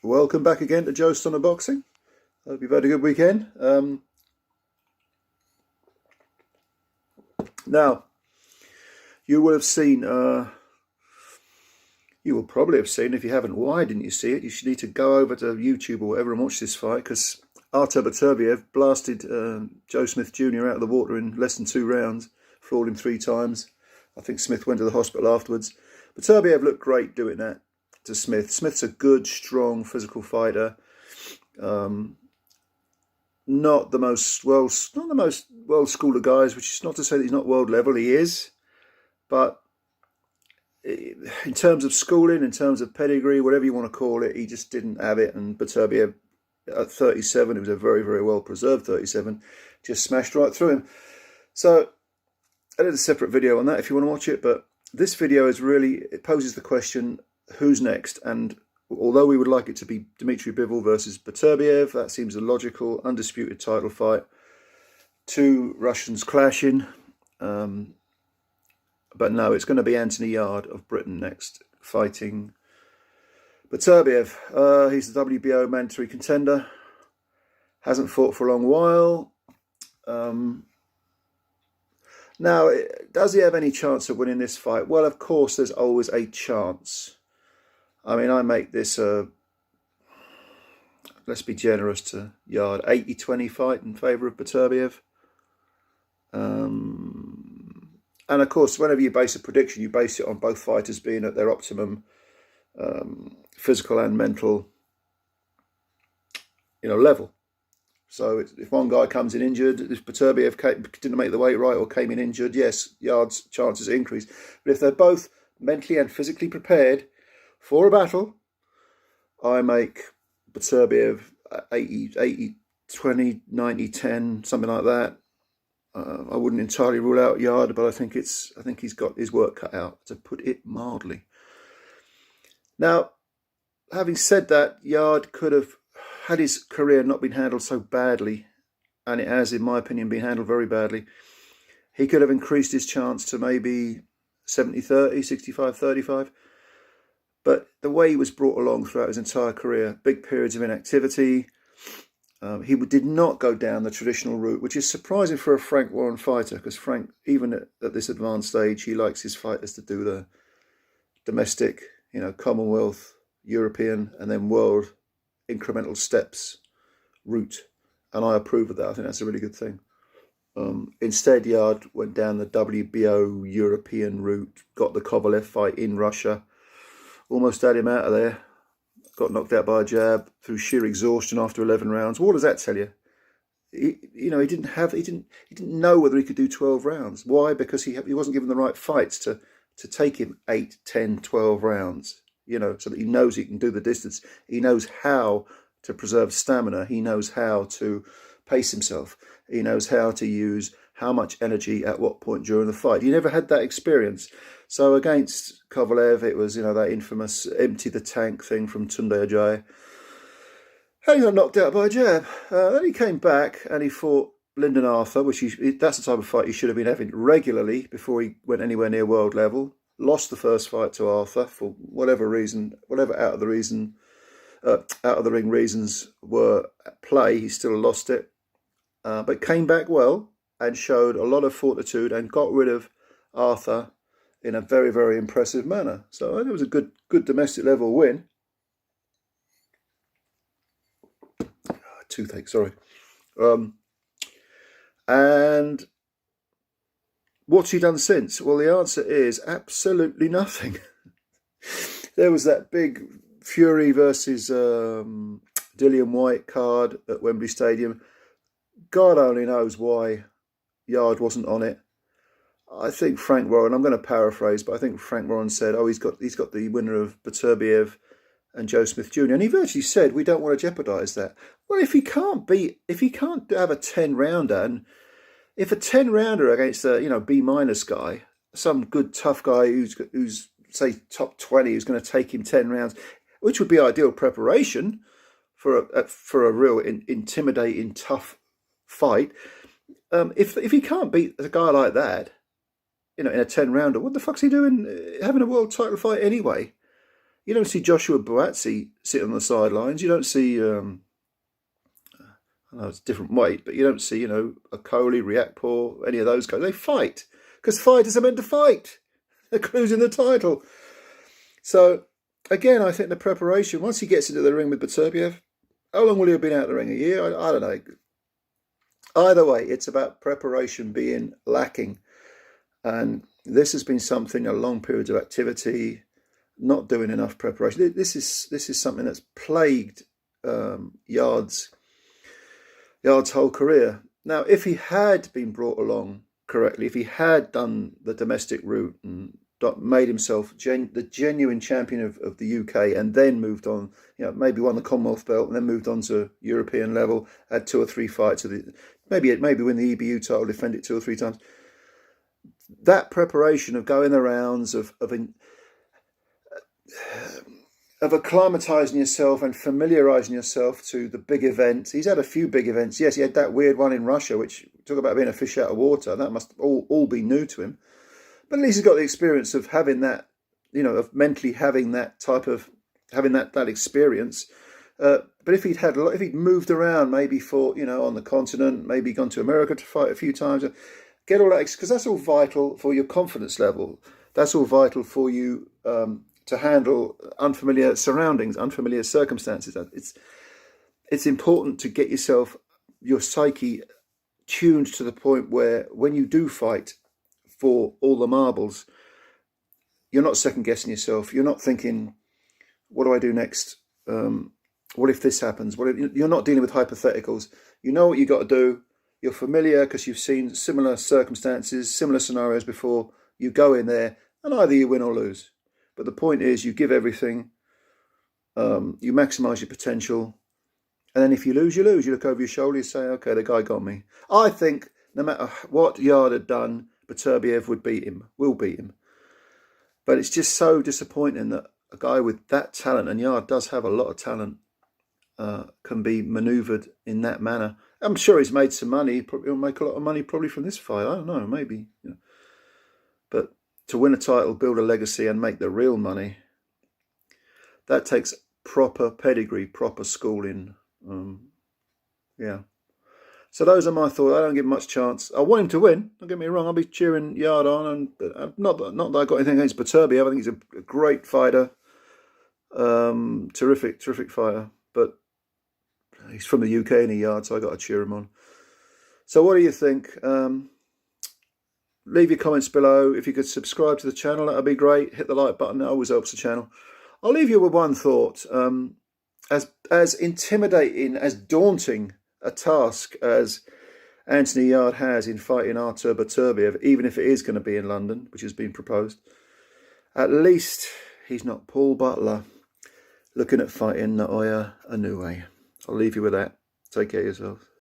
Welcome back again to Joe Stunner Boxing. Hope you've had a good weekend. Now, you will have seen, you will probably have seen, if you haven't, why didn't you see it? You should need to go over to YouTube or whatever and watch this fight, because ARTUR BETERBIEV blasted Joe Smith Jr. out of the water in less than 2 rounds, floored him 3 times. I think Smith went to the hospital afterwards. BETERBIEV looked great doing that to Smith. Smith's a good, strong, physical fighter. Not the most well schooled of guys, which is not to say that he's not world level. He is, but in terms of schooling, in terms of pedigree, whatever you want to call it, he just didn't have it. And BETERBIEV at 37, it was a very, very well preserved 37, just smashed right through him. So I did a separate video on that if you want to watch it, but this video is really, it poses the question, who's next? And although we would like it to be Dmitry Bivol versus BETERBIEV, that seems a logical, undisputed title fight. 2 Russians clashing. But no, it's going to be Anthony Yarde of Britain next, fighting BETERBIEV. He's the WBO mandatory contender. Hasn't fought for a long while. Now, does he have any chance of winning this fight? Well, of course, there's always a chance. I mean, I make this let's be generous to Yarde, 80-20 fight in favour of BETERBIEV. And of course, whenever you base a prediction, you base it on both fighters being at their optimum physical and mental, level. So if one guy comes in injured, if BETERBIEV didn't make the weight right or came in injured, yes, Yarde's chances increase. But if they're both mentally and physically prepared for a battle, I make BETERBIEV 80-20, 90-10, something like that. I wouldn't entirely rule out Yarde, but I think he's got his work cut out, to put it mildly. Now, having said that, Yarde could have, had his career not been handled so badly, and it has, in my opinion, been handled very badly, he could have increased his chance to maybe 70-30, 65-35. But the way he was brought along throughout his entire career, big periods of inactivity, he did not go down the traditional route, which is surprising for a Frank Warren fighter, because Frank, even at this advanced stage, he likes his fighters to do the domestic, Commonwealth, European, and then world incremental steps route. And I approve of that. I think that's a really good thing. Instead, Yarde went down the WBO European route, got the Kovalev fight in Russia, almost had him out of there. Got knocked out by a jab through sheer exhaustion after 11 rounds. What does that tell you? He didn't know whether he could do 12 rounds. Why? Because he wasn't given the right fights to take him 8, 10, 12 rounds. So that he knows he can do the distance. He knows how to preserve stamina. He knows how to pace himself. He knows how to use how much energy at what point during the fight. He never had that experience. So against Kovalev, it was, that infamous empty the tank thing from Tunde Ajayi. And he got knocked out by a jab. Then he came back and he fought Lyndon Arthur, which that's the type of fight he should have been having regularly before he went anywhere near world level. Lost the first fight to Arthur for whatever reason, whatever out of the ring reasons were at play. He still lost it, but came back well and showed a lot of fortitude and got rid of Arthur in a very, very impressive manner. So it was a good domestic level win. Toothache, sorry. And what's he done since? Well, the answer is absolutely nothing. There was that big Fury versus Dillian White card at Wembley Stadium. God only knows why Yarde wasn't on it. I think Frank Warren, I'm going to paraphrase, but I think Frank Warren said, he's got the winner of BETERBIEV and Joe Smith Jr. And he virtually said, we don't want to jeopardise that. Well, if he can't have a 10-rounder, and if a 10-rounder against a B- guy, some good tough guy who's say top 20, who's going to take him 10 rounds, which would be ideal preparation for a real intimidating tough fight. If he can't beat a guy like that, in a 10-rounder, what the fuck's he doing having a world title fight anyway? You don't see Joshua Buatsi sitting on the sidelines. You don't see, I know it's a different weight, but you don't see, you know, a Coley, Riakporhe, any of those guys. They fight because fighters are meant to fight. They're losing the title. So, again, I think the preparation, once he gets into the ring with Beterbiev, how long will he have been out of the ring? A year? I don't know. Either way, it's about preparation being lacking. And this has been something, a long period of activity, not doing enough preparation. This is something that's plagued Yarde's whole career. Now, if he had been brought along correctly, if he had done the domestic route and made himself the genuine champion of the UK, and then moved on, you know, maybe won the Commonwealth belt and then moved on to European level, had 2 or 3 fights, maybe win the EBU title, defend it 2 or 3 times. That preparation of going the rounds, of acclimatising yourself and familiarising yourself to the big events. He's had a few big events. Yes, he had that weird one in Russia, which talk about being a fish out of water. That must all be new to him. But at least he's got the experience of having that, you know, of mentally having that type of, having that experience. But if he'd moved around, maybe for, you know, on the continent, maybe gone to America to fight a few times, get all that, because that's all vital for your confidence level. That's all vital for you to handle unfamiliar surroundings, unfamiliar circumstances. It's important to get your psyche tuned to the point where when you do fight for all the marbles, you're not second guessing yourself. You're not thinking, what do I do next? What if this happens? You're not dealing with hypotheticals. You know what you got to do. You're familiar because you've seen similar circumstances, similar scenarios before. You go in there and either you win or lose. But the point is, you give everything. You maximise your potential. And then if you lose, you lose. You look over your shoulder, you say, okay, the guy got me. I think no matter what Yarde had done, Beterbiev will beat him. But it's just so disappointing that a guy with that talent, and Yarde does have a lot of talent, can be manoeuvred in that manner. I'm sure he's made some money. He'll make a lot of money probably from this fight. I don't know, maybe. You know. But to win a title, build a legacy, and make the real money, that takes proper pedigree, proper schooling. Yeah. So those are my thoughts. I don't give him much chance. I want him to win. Don't get me wrong. I'll be cheering Yarde on, and not that I got anything against Beterbiev. I think he's a great fighter, terrific fighter. But he's from the UK and Yarde, so I got to cheer him on. So what do you think? Leave your comments below. If you could subscribe to the channel, that'd be great. Hit the like button. That always helps the channel. I'll leave you with one thought. As intimidating, as daunting a task as Anthony Yarde has in fighting ARTUR BETERBIEV, even if it is going to be in London, which has been proposed, at least he's not Paul Butler looking at fighting Naoya Inoue. I'll leave you with that. Take care of yourself.